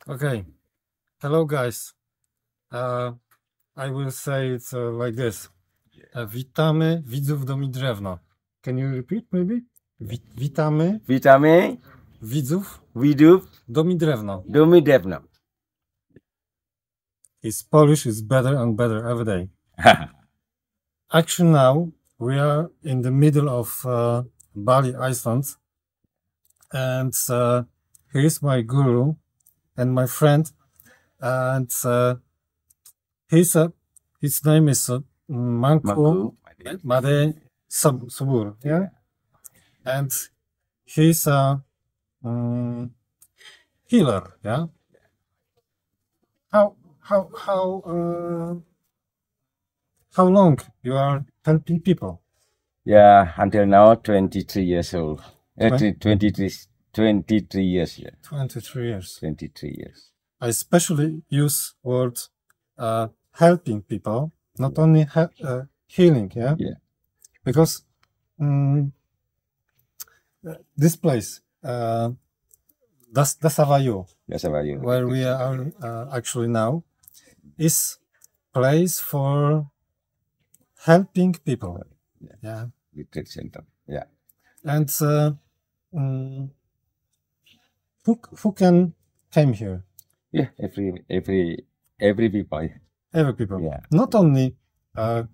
Okay. Hello, guys. I will say it like this. Witamy widzów Domi Drewno. Can you repeat maybe? Witamy Witamy widzów widzów Domi Drewno. Domi Drewno. His Polish is better and better every day. Actually, now we are in the middle of Bali, Iceland, and here is my guru and my friend, and his name is Manku Made Subur, yeah, and he's a healer, yeah. How long you are helping people? Yeah, until now 23 years old. 23 years. Yeah. 23 years. 23 years. I especially use word helping people, not only healing, yeah? Yeah. Because this place, Dasavayu, That's about you. where we are actually now, is place for helping people. Yeah. Retreat center. Yeah. And who can came here? Yeah. Every people. Every people. Yeah. Not only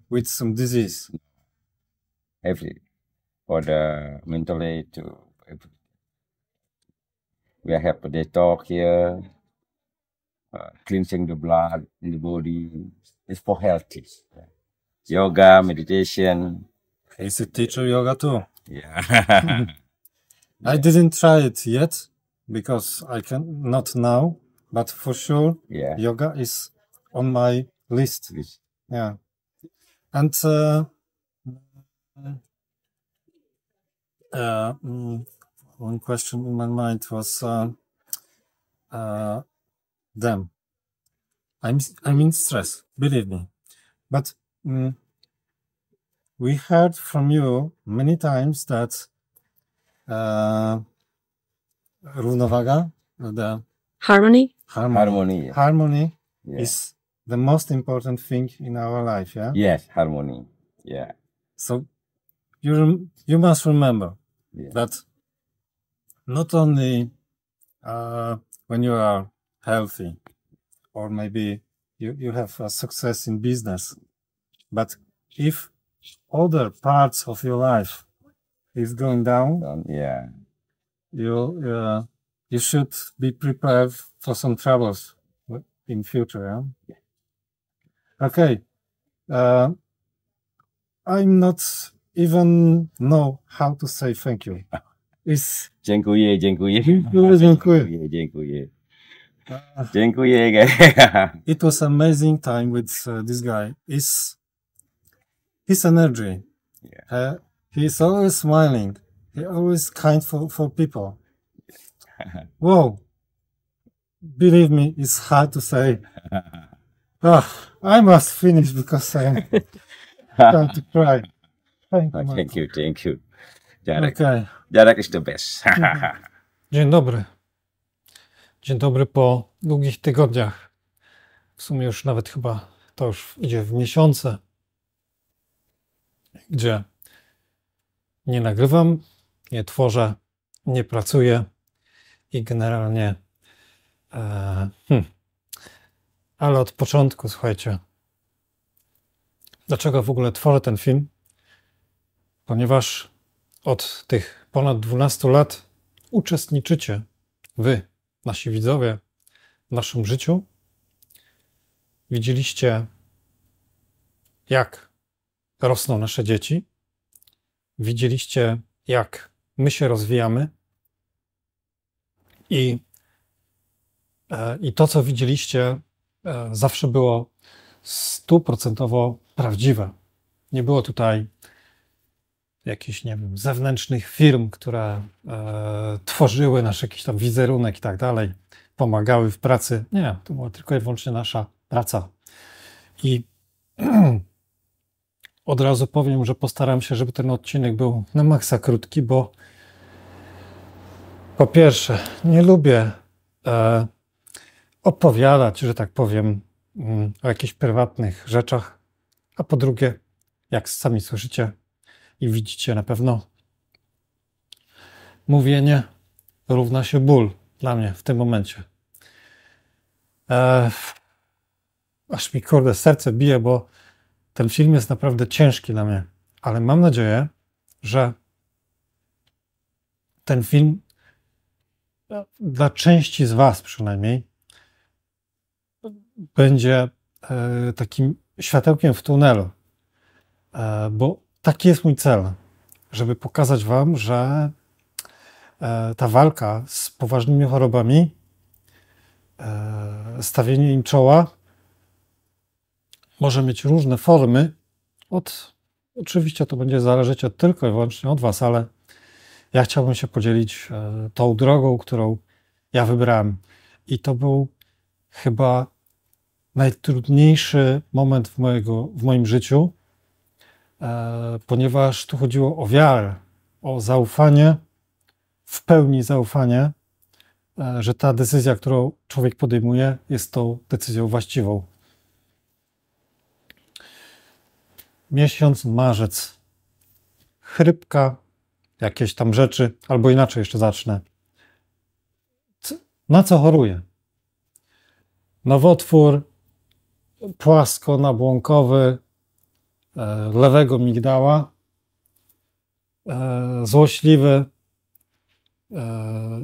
with some disease. Every for the mental aid to every. We have the talk here, cleansing the blood in the body. It's for healthy. Yeah. Yoga, meditation. He's a teacher yoga too. Yeah. I didn't try it yet because I can not now, but for sure, Yeah. yoga is on my list. Yes. Yeah, and one question in my mind was them. I'm in stress, believe me, but we heard from you many times that równowaga, the Harmony? Harmony. harmony Yeah. is the most important thing in our life. Yeah. Yes, harmony. Yeah. So you must remember Yeah. that not only when you are healthy or maybe you have a success in business, but if other parts of your life is going down, Yeah. you should be prepared for some troubles in future. Yeah? Okay. I'm not even know how to say thank you. It's Dziękuję, dziękuję. Dziękuję. Dziękuję, dziękuję. Dziękuję. It was amazing time with this guy. His energy. Yeah. He's always smiling. He always kind for people. Whoa. Believe me, it's hard to say. I must finish because I'm trying to cry. Thank you. Thank you, thank you. Jarek. Okay. Jarek is the best. Dzień dobry. Dzień dobry po długich tygodniach. W sumie już nawet chyba to już idzie w miesiące, gdzie nie nagrywam, nie tworzę, nie pracuję i generalnie ale od początku, słuchajcie, dlaczego w ogóle tworzę ten film? Ponieważ od tych ponad 12 lat uczestniczycie wy, nasi widzowie, w naszym życiu. Widzieliście, jak rosną nasze dzieci. Widzieliście, jak my się rozwijamy. I to, co widzieliście, zawsze było 100% prawdziwe. Nie było tutaj jakichś, nie wiem, zewnętrznych firm, które tworzyły nasz jakiś tam wizerunek i tak dalej, pomagały w pracy. Nie, to była tylko i wyłącznie nasza praca. I od razu powiem, że postaram się, żeby ten odcinek był na maksa krótki, bo po pierwsze, nie lubię opowiadać, że tak powiem, o jakichś prywatnych rzeczach, a po drugie, jak sami słyszycie i widzicie na pewno, mówienie równa się ból dla mnie w tym momencie. Aż mi kurde serce bije, bo ten film jest naprawdę ciężki dla mnie, ale mam nadzieję, że ten film dla części z was przynajmniej będzie takim światełkiem w tunelu, bo taki jest mój cel, żeby pokazać wam, że ta walka z poważnymi chorobami, stawienie im czoła może mieć różne formy. Oczywiście to będzie zależeć tylko i wyłącznie od was, ale ja chciałbym się podzielić tą drogą, którą ja wybrałem. I to był chyba najtrudniejszy moment w moim życiu, ponieważ tu chodziło o wiarę, o zaufanie, w pełni zaufanie, że ta decyzja, którą człowiek podejmuje, jest tą decyzją właściwą. Miesiąc marzec. Chrypka, jakieś tam rzeczy, albo inaczej jeszcze zacznę. Na co choruję? Nowotwór płasko-nabłonkowy lewego migdała, złośliwy,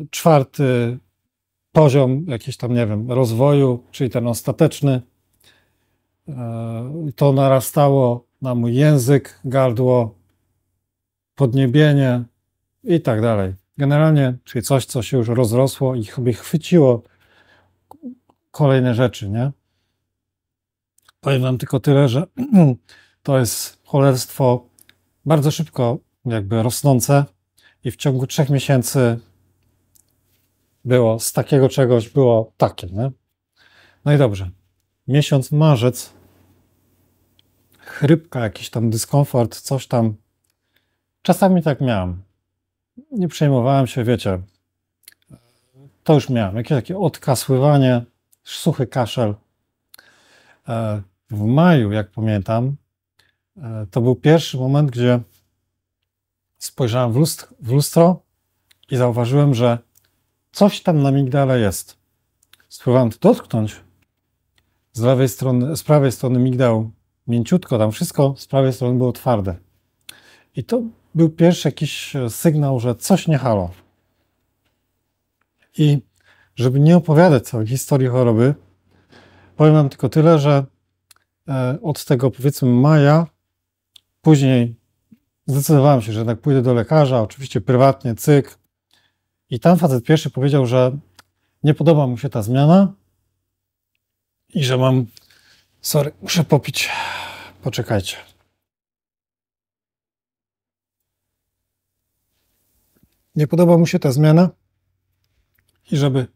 4. poziom jakiś tam, nie wiem, rozwoju, czyli ten ostateczny. To narastało na mój język, gardło, podniebienie i tak dalej. Generalnie, czyli coś, co się już rozrosło i chyba chwyciło kolejne rzeczy, nie? Powiem wam tylko tyle, że to jest cholerstwo bardzo szybko jakby rosnące i w ciągu 3 miesięcy było z takiego czegoś, było takie, nie? No i dobrze. Miesiąc marzec, chrypka, jakiś tam dyskomfort, coś tam. Czasami tak miałem. Nie przejmowałem się, wiecie. To już miałem. Jakieś takie odkasływanie, suchy kaszel. W maju, jak pamiętam, to był pierwszy moment, gdzie spojrzałem w lustro i zauważyłem, że coś tam na migdale jest. Spróbowałem to dotknąć. Z prawej strony migdał mięciutko, tam wszystko, z prawej strony było twarde. I to był pierwszy jakiś sygnał, że coś nie halo. I żeby nie opowiadać całej historii choroby, powiem wam tylko tyle, że od tego, powiedzmy, maja, później zdecydowałem się, że jednak pójdę do lekarza, oczywiście prywatnie, cyk. I tam facet pierwszy powiedział, że nie podoba mu się ta zmiana i że mam... Sorry, muszę popić. Poczekajcie. Nie podoba mu się ta zmiana i żeby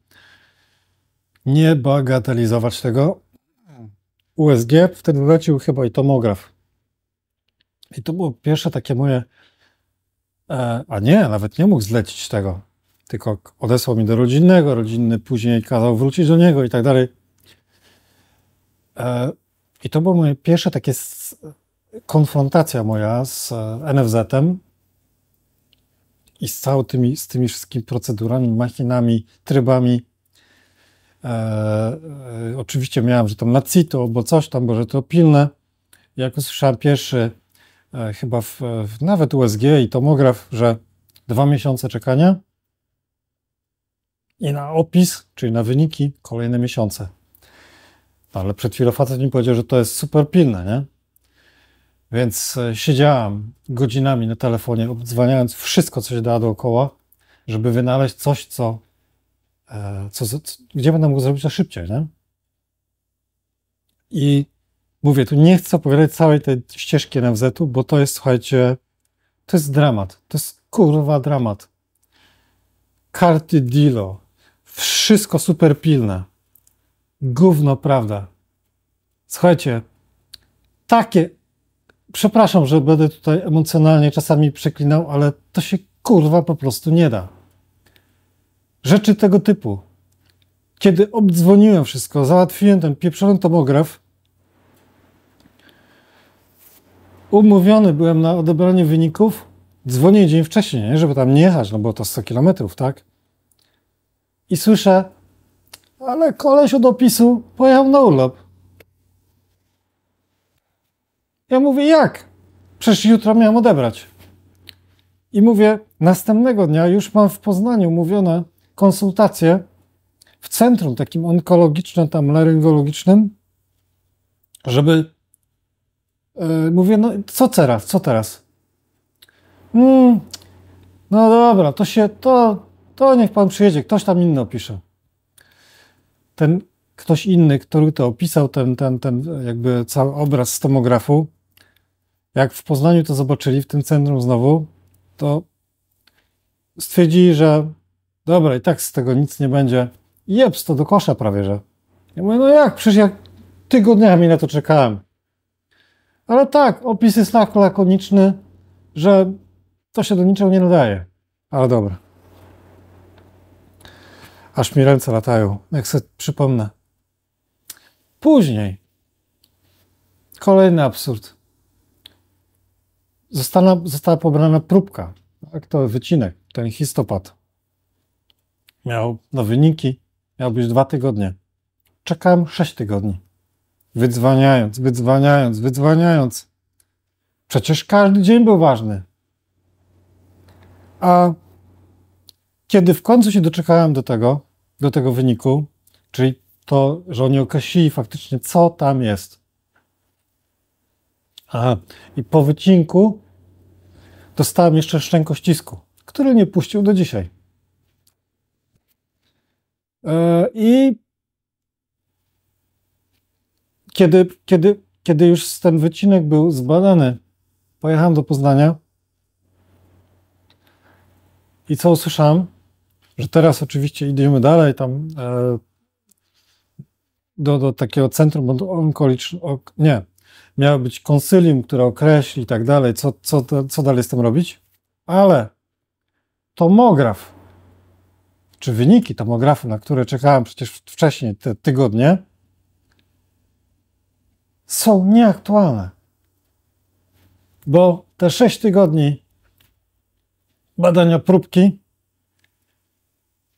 nie bagatelizować tego, USG wtedy wlecił chyba i tomograf. I to było pierwsze takie moje... A nie, nawet nie mógł zlecić tego, tylko odesłał mi do rodzinnego, rodzinny później kazał wrócić do niego i tak dalej. I to było moje pierwsze takie konfrontacja moja z NFZ-em i z tymi wszystkimi procedurami, machinami, trybami. Oczywiście miałem, że tam na CITO albo coś tam, bo że to pilne. Jak usłyszałem pierwszy, chyba nawet USG i tomograf, że 2 miesiące czekania i na opis, czyli na wyniki, kolejne miesiące. No, ale przed chwilą facet mi powiedział, że to jest super pilne, nie? Więc siedziałem godzinami na telefonie, obdzwaniając wszystko, co się da dookoła, żeby wynaleźć coś, gdzie będę mógł zrobić to szybciej, nie? I mówię, tu nie chcę opowiadać całej tej ścieżki NFZ-u, bo to jest, słuchajcie, to jest dramat. To jest kurwa dramat. Karty Dilo. Wszystko super pilne. Gówno, prawda. Słuchajcie, takie... Przepraszam, że będę tutaj emocjonalnie czasami przeklinał, ale to się kurwa po prostu nie da. Rzeczy tego typu. Kiedy obdzwoniłem wszystko, załatwiłem ten pieprzony tomograf, umówiony byłem na odebranie wyników, dzwonię dzień wcześniej, nie? Żeby tam nie jechać, no bo to 100 kilometrów, tak? I słyszę, ale koleś od opisu pojechał na urlop. Ja mówię, jak? Przecież jutro miałem odebrać. I mówię, następnego dnia już mam w Poznaniu umówione konsultacje w centrum takim onkologicznym, tam laryngologicznym, żeby... mówię, no co teraz, co teraz? No dobra, to niech pan przyjedzie, ktoś tam inny opisze. Ten ktoś inny, który to opisał, ten jakby cały obraz z tomografu, jak w Poznaniu to zobaczyli, w tym centrum znowu, to stwierdzili, że dobra, i tak z tego nic nie będzie. Jeps, to do kosza prawie, że. Ja mówię, no jak, przecież ja tygodniami na to czekałem. Ale tak, opis jest tak lakoniczny, że to się do niczego nie nadaje. Ale dobra. Aż mi ręce latają, jak sobie przypomnę. Później. Kolejny absurd. Została pobrana próbka. Tak, to wycinek, ten histopad. Miał na wyniki, miał być 2 tygodnie. Czekałem 6 tygodni. Wydzwaniając. Przecież każdy dzień był ważny. A kiedy w końcu się doczekałem do tego wyniku, czyli to, że oni określili faktycznie, co tam jest. Aha, i po wycinku dostałem jeszcze szczękościsku, który nie puścił do dzisiaj. I kiedy już ten wycinek był zbadany, pojechałem do Poznania i co usłyszałem? Że teraz oczywiście idziemy dalej tam do takiego centrum onkologicznego. Nie, miało być konsylium, które określi i tak dalej, co dalej z tym robić, ale tomograf, czy wyniki tomografu, na które czekałem przecież wcześniej, te tygodnie, są nieaktualne. Bo te 6 tygodni badania próbki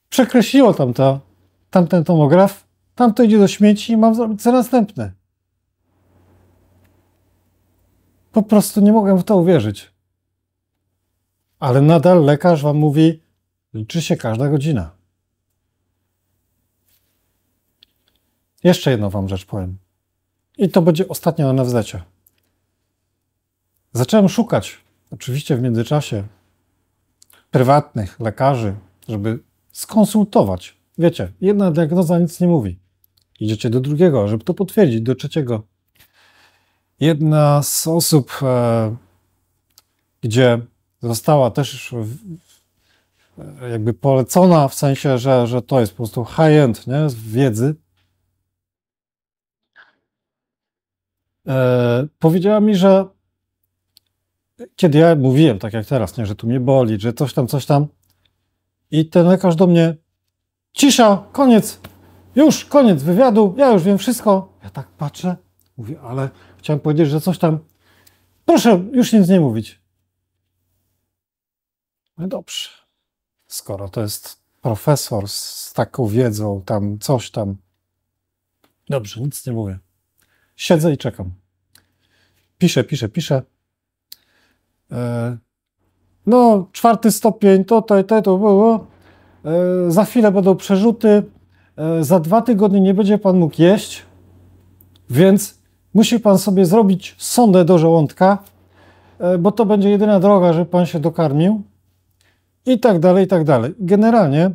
przekreśliło tamten tomograf, tamto idzie do śmieci i mam zrobić co następne. Po prostu nie mogłem w to uwierzyć. Ale nadal lekarz wam mówi, liczy się każda godzina. Jeszcze jedną wam rzecz powiem. I to będzie ostatnio na NFZ-cie. Zacząłem szukać, oczywiście w międzyczasie, prywatnych lekarzy, żeby skonsultować. Wiecie, jedna diagnoza nic nie mówi. Idziecie do drugiego, żeby to potwierdzić, do trzeciego. Jedna z osób, gdzie została też jakby polecona, w sensie, że to jest po prostu high-end, nie, z wiedzy, powiedziała mi, że kiedy ja mówiłem, tak jak teraz, nie, że tu mnie boli, że coś tam, i ten lekarz do mnie, cisza, koniec, już koniec wywiadu, ja już wiem wszystko. Ja tak patrzę, mówię, ale chciałem powiedzieć, że coś tam, proszę już nic nie mówić. No dobrze, skoro to jest profesor z taką wiedzą, tam coś tam, dobrze, nic nie mówię. Siedzę i czekam. Piszę. No, 4. stopień, to było. Za chwilę będą przerzuty. Za 2 tygodnie nie będzie pan mógł jeść, więc musi pan sobie zrobić sondę do żołądka, bo to będzie jedyna droga, żeby pan się dokarmił. I tak dalej, i tak dalej. Generalnie,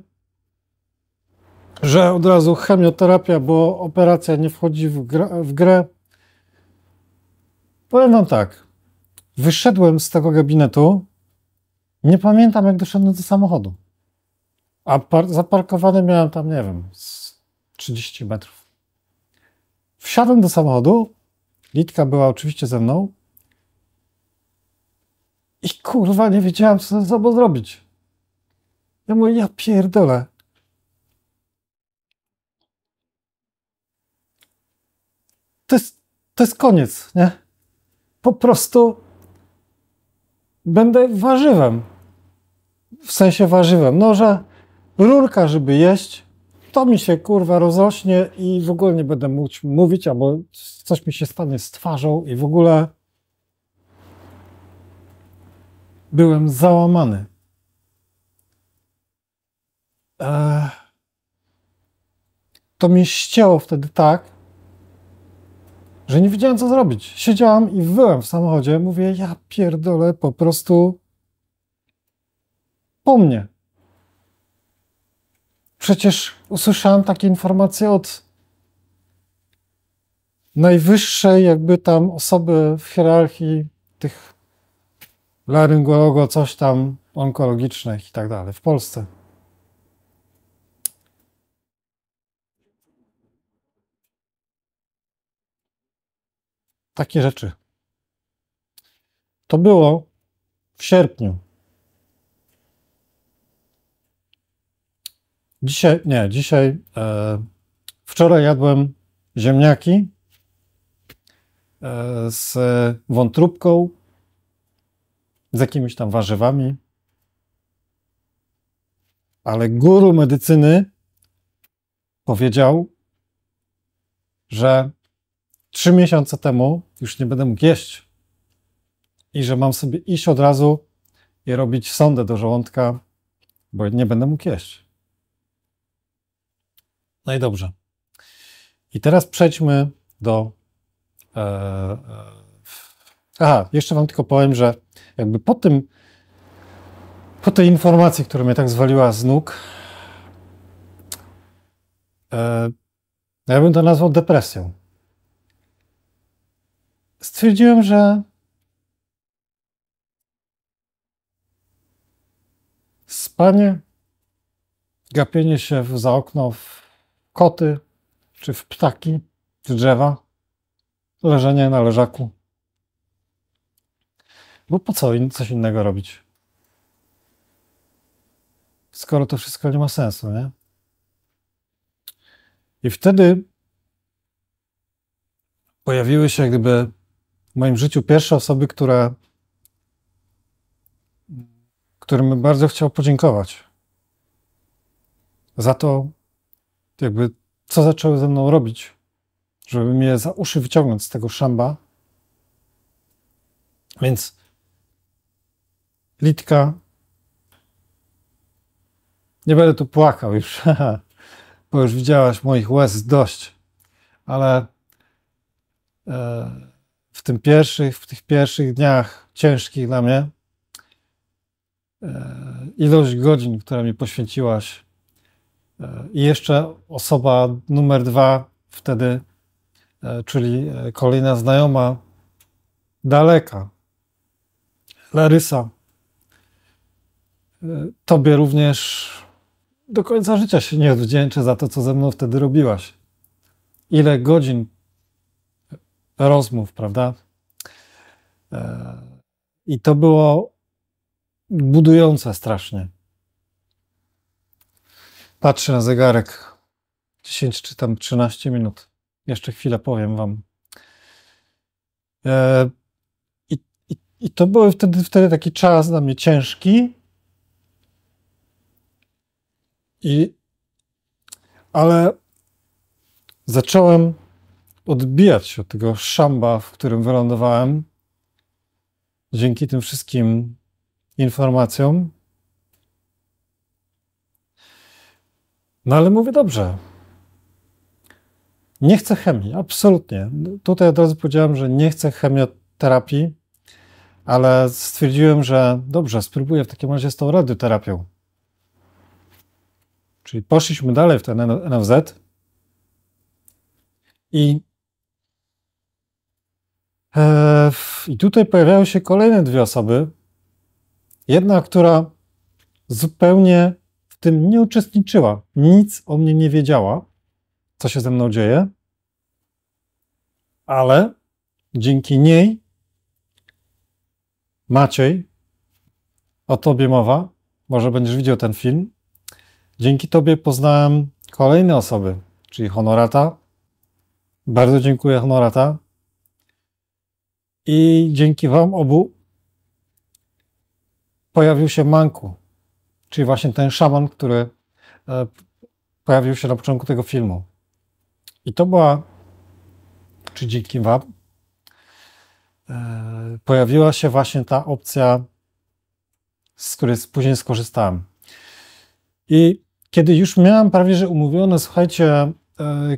że od razu chemioterapia, bo operacja nie wchodzi w grę. Powiem wam tak, wyszedłem z tego gabinetu, nie pamiętam jak doszedłem do samochodu, a zaparkowany miałem tam, nie wiem, 30 metrów. Wsiadłem do samochodu, Litka była oczywiście ze mną i kurwa nie wiedziałem, co ze sobą zrobić. Ja mówię, ja pierdolę. to jest koniec, nie? Po prostu będę warzywem. W sensie warzywem. No, że rurka, żeby jeść, to mi się kurwa rozrośnie i w ogóle nie będę mógł mówić, albo coś mi się stanie z twarzą i w ogóle byłem załamany. To mnie ścięło wtedy tak, że nie wiedziałem, co zrobić. Siedziałem i wyłem w samochodzie. Mówię, ja pierdolę, po prostu po mnie. Przecież usłyszałem takie informacje od najwyższej jakby tam osoby w hierarchii tych laryngologo, coś tam onkologicznych i tak dalej w Polsce. Takie rzeczy. To było w sierpniu. Wczoraj jadłem ziemniaki z wątróbką, z jakimiś tam warzywami, ale guru medycyny powiedział, że 3 miesiące temu już nie będę mógł jeść i że mam sobie iść od razu i robić sondę do żołądka, bo nie będę mógł jeść. No i dobrze. I teraz przejdźmy do... jeszcze wam tylko powiem, że jakby po tej informacji, która mnie tak zwaliła z nóg, ja bym to nazwał depresją. Stwierdziłem, że spanie, gapienie się za okno w koty, czy w ptaki, czy drzewa, leżenie na leżaku. Bo po co coś innego robić? Skoro to wszystko nie ma sensu, nie? I wtedy pojawiły się jak gdyby w moim życiu pierwsze osoby, którym bym bardzo chciał podziękować za to, jakby co zaczęły ze mną robić, żeby mnie za uszy wyciągnąć z tego szamba. Więc Litka, nie będę tu płakał już, bo już widziałaś moich łez dość, ale w tych pierwszych dniach ciężkich dla mnie ilość godzin, które mi poświęciłaś i jeszcze osoba numer 2 wtedy, czyli kolejna znajoma, daleka, Larysa, tobie również do końca życia się nie odwdzięczę za to, co ze mną wtedy robiłaś. Ile godzin rozmów, prawda? I to było budujące strasznie. Patrzę na zegarek. 10 czy tam 13 minut. Jeszcze chwilę powiem wam. I to był wtedy taki czas dla mnie ciężki. Ale zacząłem odbijać się od tego szamba, w którym wylądowałem. Dzięki tym wszystkim informacjom. No ale mówię, dobrze. Nie chcę chemii, absolutnie. Tutaj od razu powiedziałem, że nie chcę chemioterapii, ale stwierdziłem, że dobrze, spróbuję w takim razie z tą radioterapią. Czyli poszliśmy dalej w ten NFZ i tutaj pojawiały się kolejne 2 osoby. Jedna, która zupełnie w tym nie uczestniczyła, nic o mnie nie wiedziała, co się ze mną dzieje, ale dzięki niej, Maciej, o tobie mowa, może będziesz widział ten film, dzięki tobie poznałem kolejne osoby, czyli Honorata, Bardzo dziękuję, Honorata. I dzięki wam obu pojawił się Manku, czyli właśnie ten szaman, który pojawił się na początku tego filmu. I to była, czy dzięki wam, pojawiła się właśnie ta opcja, z której później skorzystałem. I kiedy już miałem prawie że umówione, słuchajcie,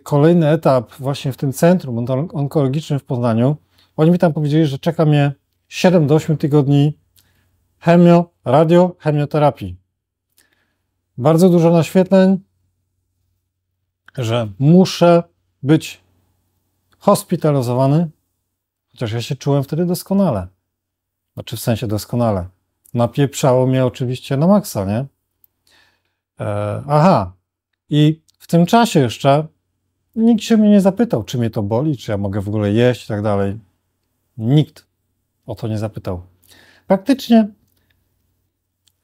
kolejny etap właśnie w tym centrum onkologicznym w Poznaniu, oni mi tam powiedzieli, że czeka mnie 7 do 8 tygodni chemioterapii. Bardzo dużo naświetleń, że muszę być hospitalizowany, chociaż ja się czułem wtedy doskonale. Znaczy w sensie doskonale. Napieprzało mnie oczywiście na maksa, nie? Aha. I w tym czasie jeszcze nikt się mnie nie zapytał, czy mnie to boli, czy ja mogę w ogóle jeść i tak dalej. Nikt o to nie zapytał. Praktycznie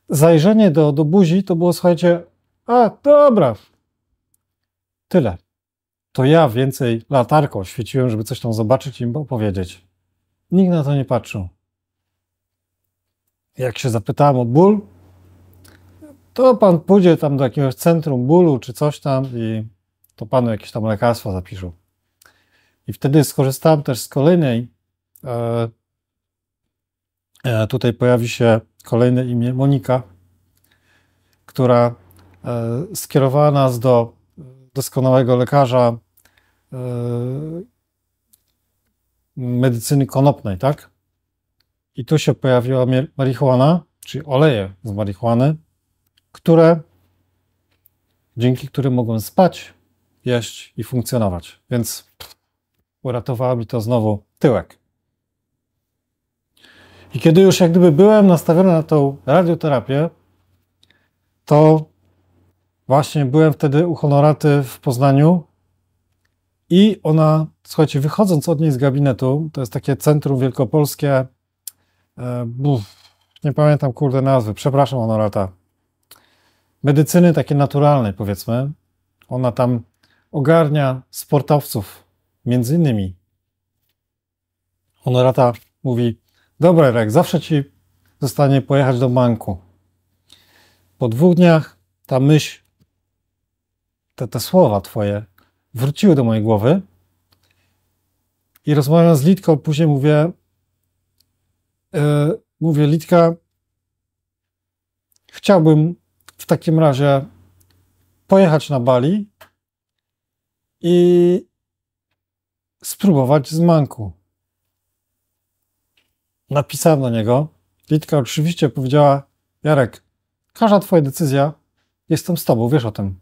zajrzenie do buzi to było, słuchajcie, dobra, tyle. To ja więcej latarką świeciłem, żeby coś tam zobaczyć i im opowiedzieć. Nikt na to nie patrzył. Jak się zapytałem o ból, to pan pójdzie tam do jakiegoś centrum bólu czy coś tam i to panu jakieś tam lekarstwa zapiszą. I wtedy skorzystałem też z kolejnej, tutaj pojawi się kolejne imię, Monika, która skierowała nas do doskonałego lekarza medycyny konopnej, tak? I tu się pojawiła marihuana, czyli oleje z marihuany, dzięki którym mogłem spać, jeść i funkcjonować. Więc uratowało mi to znowu tyłek. I kiedy już jak gdyby byłem nastawiony na tą radioterapię, to właśnie byłem wtedy u Honoraty w Poznaniu i ona, słuchajcie, wychodząc od niej z gabinetu, to jest takie centrum wielkopolskie, nie pamiętam kurde nazwy, przepraszam Honorata, medycyny takiej naturalnej powiedzmy. Ona tam ogarnia sportowców, między innymi. Honorata mówi, dobra Jarek, zawsze ci zostanie pojechać do Manku. Po 2 dniach ta myśl, te słowa twoje wróciły do mojej głowy i rozmawiając z Litką, później mówię Litka, chciałbym w takim razie pojechać na Bali i spróbować z Manku. Napisałem do niego. Litka oczywiście powiedziała, Jarek, każda twoja decyzja, jestem z tobą, wiesz o tym.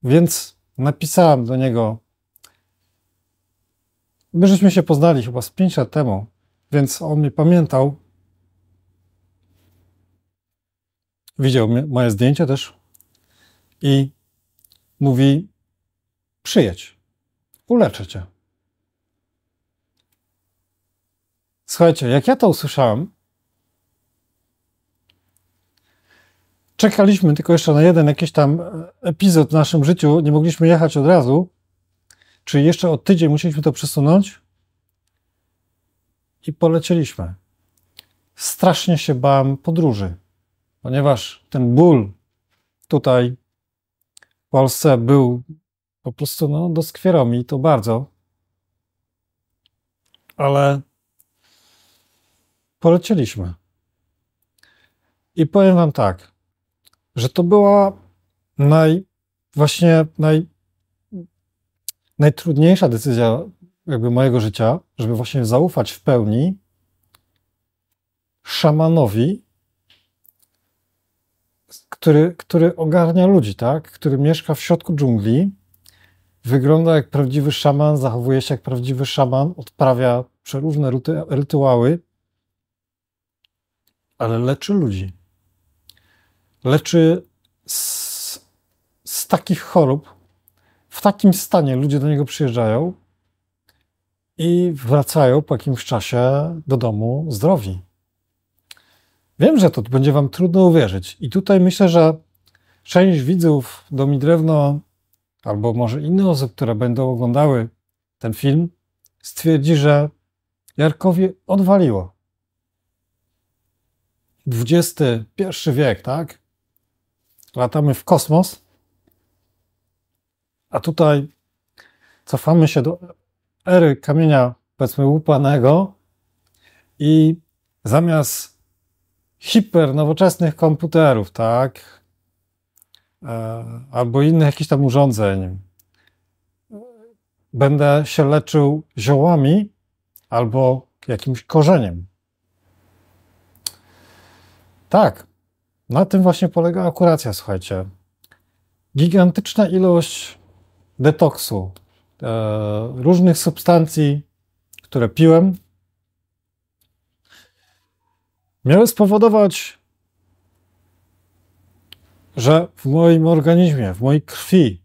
Więc napisałem do niego. My żeśmy się poznali chyba z 5 lat temu, więc on mnie pamiętał. Widział moje zdjęcie też i mówi, przyjedź, uleczę cię. Słuchajcie, jak ja to usłyszałem, czekaliśmy tylko jeszcze na jeden jakiś tam epizod w naszym życiu, nie mogliśmy jechać od razu, czyli jeszcze o tydzień musieliśmy to przesunąć i polecieliśmy. Strasznie się bałem podróży, ponieważ ten ból tutaj w Polsce był po prostu, doskwierał mi to bardzo, ale polecieliśmy. I powiem wam tak, że to była najtrudniejsza decyzja jakby mojego życia, żeby właśnie zaufać w pełni szamanowi, który ogarnia ludzi, tak? Który mieszka w środku dżungli, wygląda jak prawdziwy szaman, zachowuje się jak prawdziwy szaman, odprawia przeróżne rytuały, ale leczy ludzi. Leczy z takich chorób, w takim stanie ludzie do niego przyjeżdżają i wracają po jakimś czasie do domu zdrowi. Wiem, że to będzie wam trudno uwierzyć i tutaj myślę, że część widzów do Mi Drewno albo może inne osoby, które będą oglądały ten film, stwierdzi, że Jarkowi odwaliło. XXI wiek, tak? Latamy w kosmos, a tutaj cofamy się do ery kamienia, powiedzmy, łupanego i zamiast hipernowoczesnych komputerów, tak, albo innych jakichś tam urządzeń, będę się leczył ziołami albo jakimś korzeniem. Tak, na tym właśnie polega akuracja, słuchajcie. Gigantyczna ilość detoksu, różnych substancji, które piłem, miały spowodować, że w moim organizmie, w mojej krwi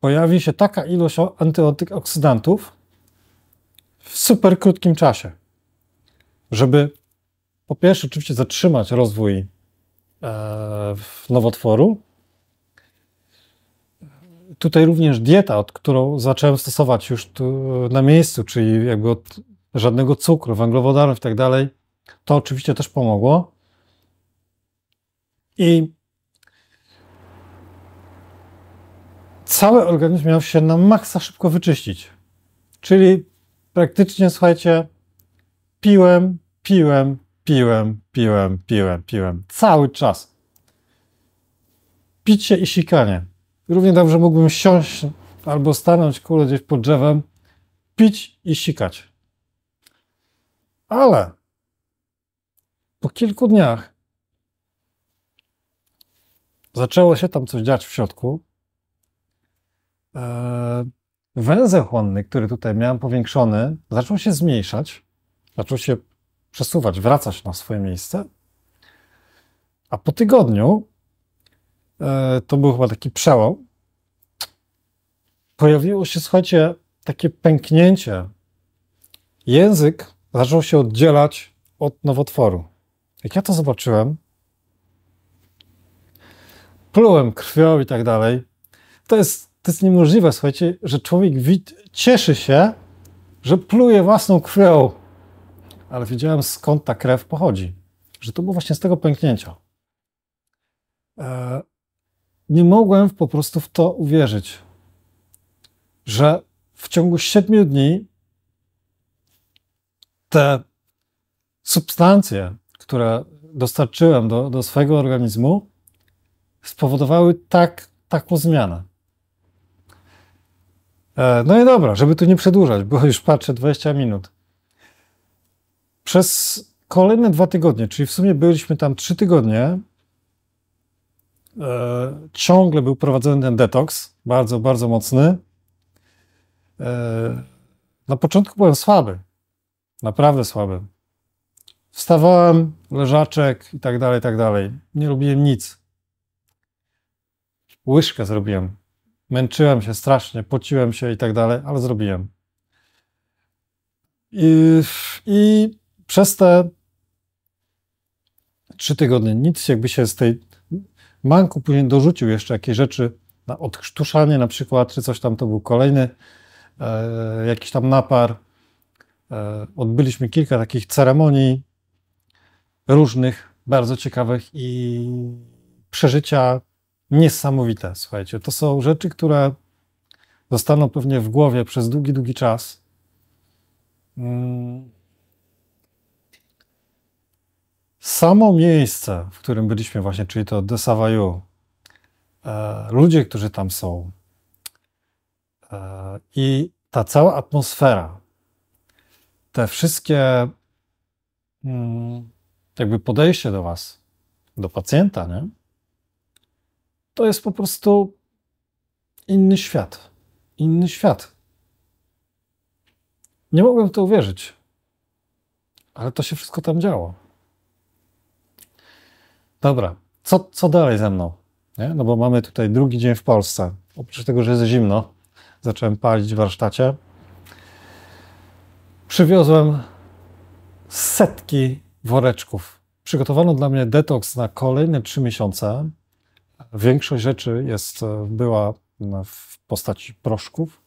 pojawi się taka ilość antyoksydantów w super krótkim czasie, żeby po pierwsze oczywiście zatrzymać rozwój nowotworu. Tutaj również dieta, którą zacząłem stosować już tu na miejscu, czyli jakby od żadnego cukru, węglowodanów i tak dalej, to oczywiście też pomogło. I cały organizm miał się na maksa szybko wyczyścić. Czyli praktycznie, słuchajcie, piłem cały czas. Picie i sikanie. Równie dobrze mógłbym siąść albo stanąć gdzieś pod drzewem, pić i sikać. Ale po kilku dniach zaczęło się tam coś dziać w środku. Węzeł chłonny, który tutaj miałem powiększony, zaczął się zmniejszać, zaczął się przesuwać, wracać na swoje miejsce. A po tygodniu, to był chyba taki przełom, pojawiło się, słuchajcie, takie pęknięcie. Język zaczął się oddzielać od nowotworu. Jak ja to zobaczyłem, plułem krwią i tak dalej. To jest niemożliwe, słuchajcie, że człowiek cieszy się, że pluje własną krwią. Ale wiedziałem, skąd ta krew pochodzi. Że to było właśnie z tego pęknięcia. Nie mogłem po prostu w to uwierzyć, że w ciągu 7 dni te substancje, które dostarczyłem do swojego organizmu, spowodowały taką zmianę. No i dobra, żeby tu nie przedłużać, bo już patrzę 20 minut. Przez kolejne 2 tygodnie, czyli w sumie byliśmy tam 3 tygodnie, ciągle był prowadzony ten detoks, bardzo, bardzo mocny. Na początku byłem słaby, naprawdę słaby. Wstawałem, leżaczek i tak dalej, i tak dalej. Nie robiłem nic. Łyżkę zrobiłem. Męczyłem się strasznie, pociłem się i tak dalej, ale zrobiłem. I przez te 3 tygodnie nic jakby się z tej manku później dorzucił jeszcze jakieś rzeczy na odkrztuszanie na przykład, czy coś tam, to był kolejny jakiś tam napar. Odbyliśmy kilka takich ceremonii różnych, bardzo ciekawych i przeżycia niesamowite, słuchajcie. To są rzeczy, które zostaną pewnie w głowie przez długi, długi czas. Samo miejsce, w którym byliśmy właśnie, czyli to de Savaillou, ludzie, którzy tam są i ta cała atmosfera, te wszystkie jakby podejście do was, do pacjenta, nie? To jest po prostu inny świat. Inny świat. Nie mogłem w to uwierzyć, ale to się wszystko tam działo. Dobra, co dalej ze mną? Nie? No bo mamy tutaj drugi dzień w Polsce. Oprócz tego, że jest zimno, zacząłem palić w warsztacie. Przywiozłem setki woreczków. Przygotowano dla mnie detoks na kolejne 3 miesiące. Większość rzeczy była w postaci proszków,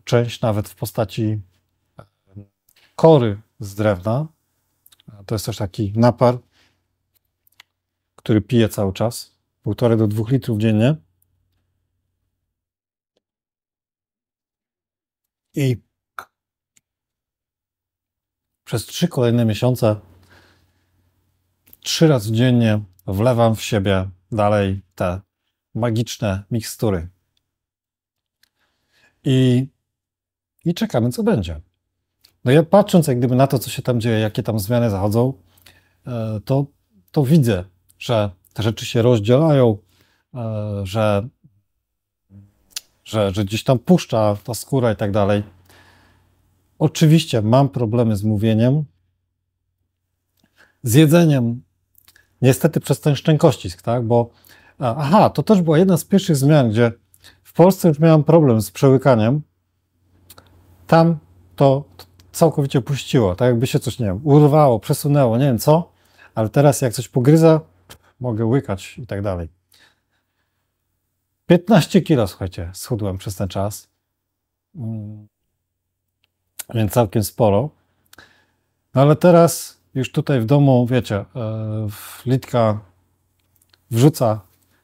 część nawet w postaci kory z drewna. To jest też taki napar, który piję cały czas, 1,5 do 2 litrów dziennie. I przez 3 kolejne miesiące 3 razy dziennie wlewam w siebie dalej te magiczne mikstury. I czekamy, co będzie. No ja patrząc jak gdyby na to, co się tam dzieje, jakie tam zmiany zachodzą, to widzę, że te rzeczy się rozdzielają, że gdzieś tam puszcza ta skóra i tak dalej. Oczywiście mam problemy z mówieniem, z jedzeniem, niestety przez ten szczękościsk, tak? Bo to też była jedna z pierwszych zmian, gdzie w Polsce już miałem problem z przełykaniem. Tam to całkowicie puściło, tak jakby się coś, nie wiem, urwało, przesunęło, nie wiem co, ale teraz jak coś pogryza, mogę łykać i tak dalej. 15 kilo, słuchajcie, schudłem przez ten czas, więc całkiem sporo. No ale teraz już tutaj w domu, wiecie, Litka wrzuca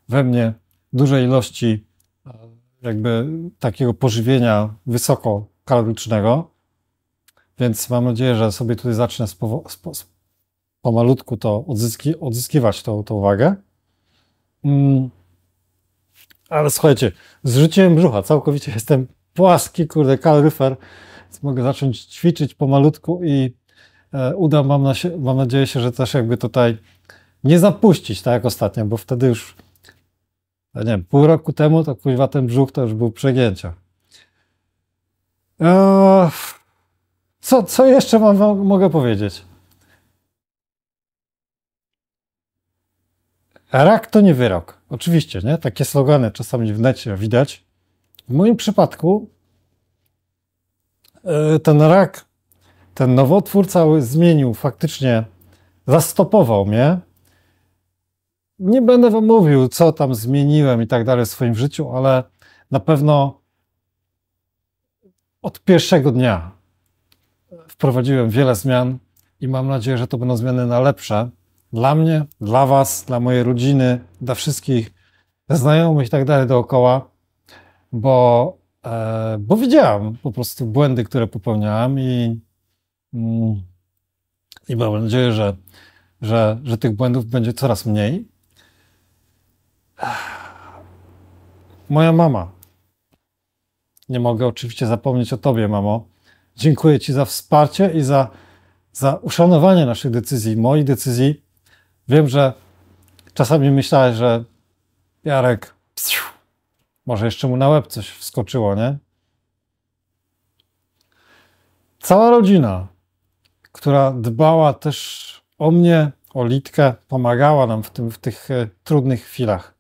we mnie duże ilości jakby takiego pożywienia wysokokalorycznego, więc mam nadzieję, że sobie tutaj zacznę pomalutku to odzyskiwać tą wagę. Ale słuchajcie, zrzuciłem brzucha, całkowicie jestem płaski, kurde, kaloryfer, więc mogę zacząć ćwiczyć pomalutku i uda, mam nadzieję się, że też jakby tutaj nie zapuścić, tak jak ostatnio, bo wtedy już, nie wiem, pół roku temu to kuźwa ten brzuch to już był przegięcia. Co jeszcze mogę powiedzieć? Rak to nie wyrok. Oczywiście, nie? Takie slogany czasami w necie widać. W moim przypadku ten rak, ten nowotwór cały zmienił, faktycznie zastopował mnie. Nie będę wam mówił, co tam zmieniłem i tak dalej w swoim życiu, ale na pewno od pierwszego dnia wprowadziłem wiele zmian i mam nadzieję, że to będą zmiany na lepsze. Dla mnie, dla was, dla mojej rodziny, dla wszystkich znajomych i tak dalej dookoła, bo widziałem po prostu błędy, które popełniałem i mam nadzieję, że tych błędów będzie coraz mniej. Moja mama. Nie mogę oczywiście zapomnieć o tobie, mamo. Dziękuję ci za wsparcie i za uszanowanie naszych decyzji, moich decyzji. Wiem, że czasami myślałeś, że Jarek, może jeszcze mu na łeb coś wskoczyło, nie? Cała rodzina, która dbała też o mnie, o Litkę, pomagała nam w tych trudnych chwilach.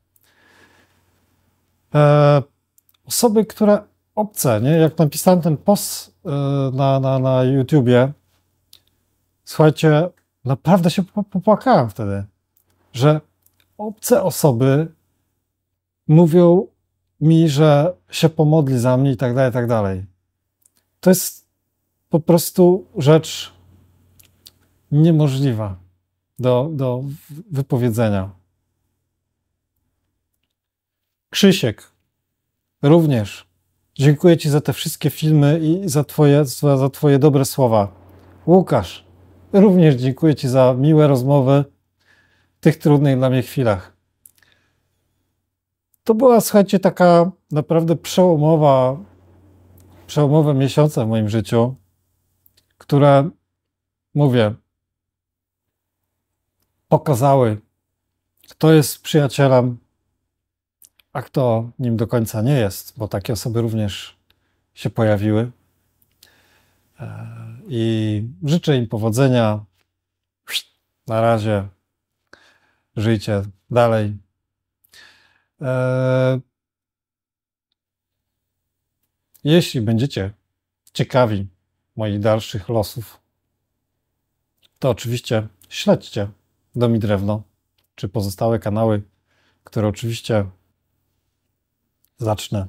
Osoby, które obce, nie? Jak napisałem ten post na YouTubie, słuchajcie, naprawdę się popłakałem wtedy, że obce osoby mówią mi, że się pomodli za mnie i tak dalej, i tak dalej. To jest po prostu rzecz niemożliwa do wypowiedzenia. Krzysiek, również dziękuję ci za te wszystkie filmy i za twoje dobre słowa. Łukasz, również dziękuję ci za miłe rozmowy w tych trudnych dla mnie chwilach. To była, słuchajcie, taka naprawdę przełomowe miesiące w moim życiu, które, mówię, pokazały, kto jest przyjacielem, a kto nim do końca nie jest, bo takie osoby również się pojawiły. I życzę im powodzenia. Na razie żyjcie dalej. Jeśli będziecie ciekawi moich dalszych losów, to oczywiście śledźcie Dom i Drewno, czy pozostałe kanały, które oczywiście zacznę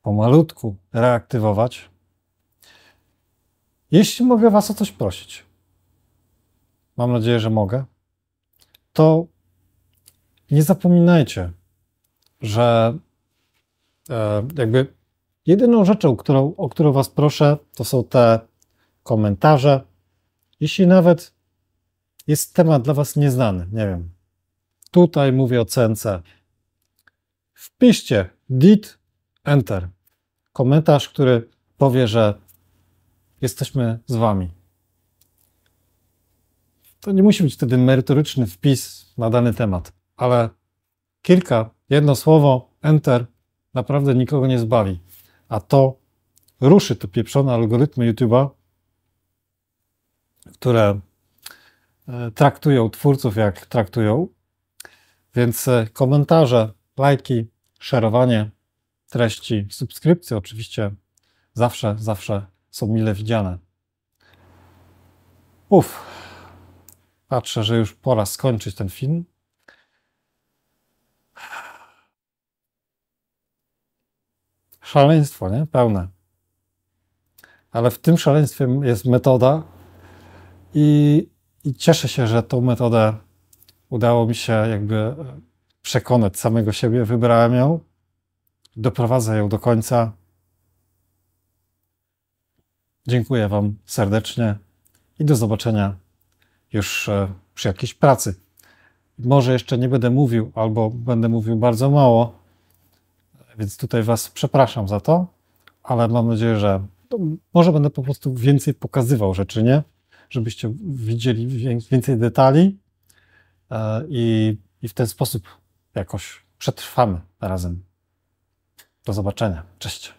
pomalutku reaktywować. Jeśli mogę Was o coś prosić, mam nadzieję, że mogę, to nie zapominajcie, że jakby jedyną rzeczą, o którą Was proszę, to są te komentarze. Jeśli nawet jest temat dla Was nieznany, nie wiem, tutaj mówię o CNC, wpiszcie DIT, Enter. Komentarz, który powie, że jesteśmy z Wami. To nie musi być wtedy merytoryczny wpis na dany temat, ale jedno słowo, Enter, naprawdę nikogo nie zbawi. A to ruszy te pieprzone algorytmy YouTube'a, które traktują twórców jak traktują. Więc komentarze, lajki, szerowanie treści, subskrypcje oczywiście zawsze są mile widziane. Patrzę, że już pora skończyć ten film. Szaleństwo, nie? Pełne. Ale w tym szaleństwie jest metoda i cieszę się, że tą metodę udało mi się jakby przekonać samego siebie. Wybrałem ją, doprowadzę ją do końca. Dziękuję Wam serdecznie i do zobaczenia już przy jakiejś pracy. Może jeszcze nie będę mówił, albo będę mówił bardzo mało, więc tutaj Was przepraszam za to, ale mam nadzieję, że może będę po prostu więcej pokazywał rzeczy, nie? Żebyście widzieli więcej detali i w ten sposób jakoś przetrwamy razem. Do zobaczenia. Cześć.